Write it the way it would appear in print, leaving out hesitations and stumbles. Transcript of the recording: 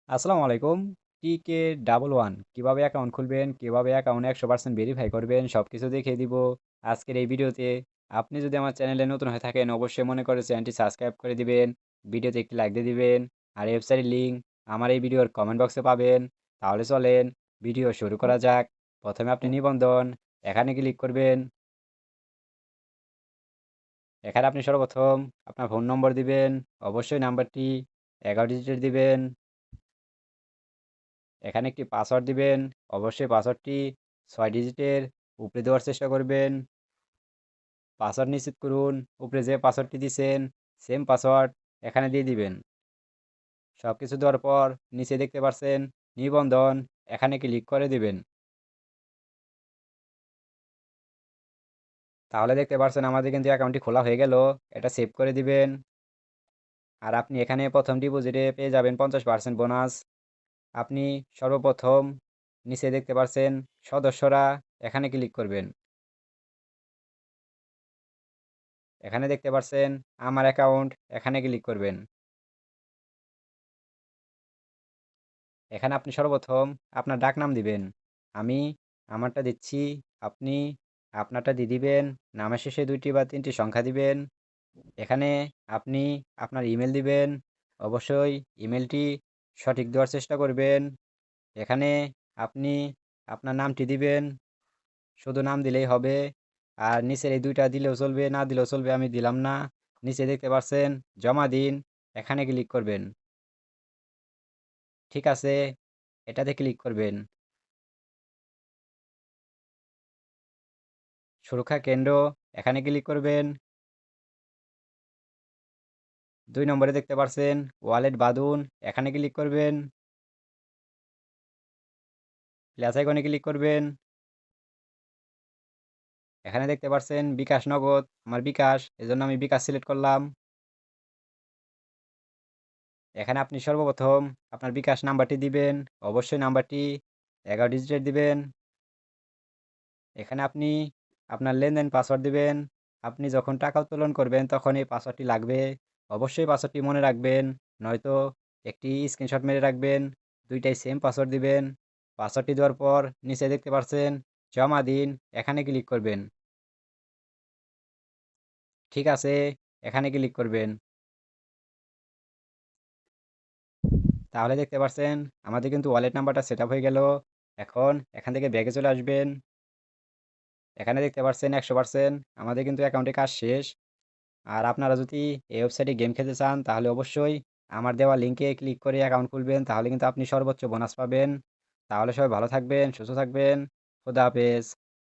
আসসালামু আলাইকুম। টিকে ডাবল ওয়ান কিভাবে অ্যাকাউন্ট খুলবেন, কিভাবে অ্যাকাউন্ট 100% ভেরিফাই করবেন সবকিছু দেখিয়ে দিব আজকের এই ভিডিওতে। আপনি যদি আমার চ্যানেলে নতুন হয়ে থাকেন অবশ্যই মনে করে চ্যানেলটি সাবস্ক্রাইব করে দিবেন, ভিডিওতে একটি লাইক দিয়ে দিবেন। আর ওয়েবসাইটের লিঙ্ক আমার এই ভিডিওর কমেন্ট বক্সে পাবেন। তাহলে চলেন ভিডিও শুরু করা যাক। প্রথমে আপনি নিবন্ধন এখানে ক্লিক করবেন। এখানে আপনি সর্বপ্রথম আপনার ফোন নম্বর দিবেন, অবশ্যই নাম্বারটি 11 ডিজিটের দিবেন। এখানে একটি পাসওয়ার্ড দিবেন, অবশ্যই পাসওয়ার্ডটি 6 ডিজিটের উপরে দেওয়ার চেষ্টা করবেন। পাসওয়ার্ড নিশ্চিত করুন, উপরে যে পাসওয়ার্ডটি দিছেন সেম পাসওয়ার্ড এখানে দিয়ে দিবেন। সব কিছু দেওয়ার পর নিচে দেখতে পাচ্ছেন নিবন্ধন, এখানে ক্লিক করে দিবেন। তাহলে দেখতে পাচ্ছেন আমাদের কিন্তু অ্যাকাউন্টটি খোলা হয়ে গেল। এটা সেভ করে দিবেন। আর আপনি এখানে প্রথম ডিপোজিটে পেয়ে যাবেন 50% বোনাস। আপনি সর্বপ্রথম নিচে দেখতে পাচ্ছেন সদস্যরা, এখানে ক্লিক করবেন। এখানে দেখতে পাচ্ছেন আমার অ্যাকাউন্ট, এখানে ক্লিক করবেন। এখানে আপনি সর্বপ্রথম আপনার ডাকনাম দিবেন। আমি আমারটা দিচ্ছি, আপনি আপনারটা দিয়ে দিবেন। নামের শেষে 2টি বা 3টি সংখ্যা দিবেন। এখানে আপনি আপনার ইমেল দিবেন, অবশ্যই ইমেলটি সঠিক দেওয়ার চেষ্টা করবেন। এখানে আপনি আপনার নামটি দিবেন, শুধু নাম দিলেই হবে। আর নিচের এই 2টা দিলেও চলবে, না দিলেও চলবে, আমি দিলাম না। নিচে দেখতে পাচ্ছেন জমা দিন, এখানে ক্লিক করবেন। ঠিক আছে, এটাতে ক্লিক করবেন। সুরক্ষা কেন্দ্র, এখানে ক্লিক করবেন। 2 নম্বরে দেখতে পাচ্ছেন ওয়ালেট বাঁধুন, এখানে ক্লিক করবেন। প্লাস আইকনে ক্লিক করবেন। এখানে দেখতে পাচ্ছেন বিকাশ নগদ, আমার বিকাশ, এজন্য আমি বিকাশ সিলেক্ট করলাম। এখানে আপনি সর্বপ্রথম আপনার বিকাশ নাম্বারটি দিবেন, অবশ্যই নাম্বারটি 11 ডিজিটের দিবেন। এখানে আপনি আপনার লেনদেন পাসওয়ার্ড দিবেন। আপনি যখন টাকা উত্তোলন করবেন তখন এই পাসওয়ার্ডটি লাগবে। অবশ্যই পাসওয়ার্ডটি মনে রাখবেন, নয়তো একটি স্ক্রিনশট মেরে রাখবেন। 2টাই সেম পাসওয়ার্ড দিবেন। পাসওয়ার্ডটি দেওয়ার পর নিচে দেখতে পাচ্ছেন জমা দিন, এখানে ক্লিক করবেন। ঠিক আছে, এখানে ক্লিক করবেন। তাহলে দেখতে পাচ্ছেন আমাদের কিন্তু ওয়ালেট নাম্বারটা সেট আপ হয়ে গেল। এখন এখান থেকে ব্যাগে চলে আসবেন। এখানে দেখতে পাচ্ছেন 100% আমাদের কিন্তু অ্যাকাউন্টে কাজ শেষ। আর আপনারা যদি এই ওয়েবসাইটে গেম খেলতে চান তাহলে অবশ্যই আমার দেওয়া লিঙ্কে ক্লিক করে অ্যাকাউন্ট খুলবেন, তাহলে কিন্তু আপনি সর্বোচ্চ বোনাস পাবেন। তাহলে সবাই ভালো থাকবেন, সুস্থ থাকবেন। খোদা হাফেজ।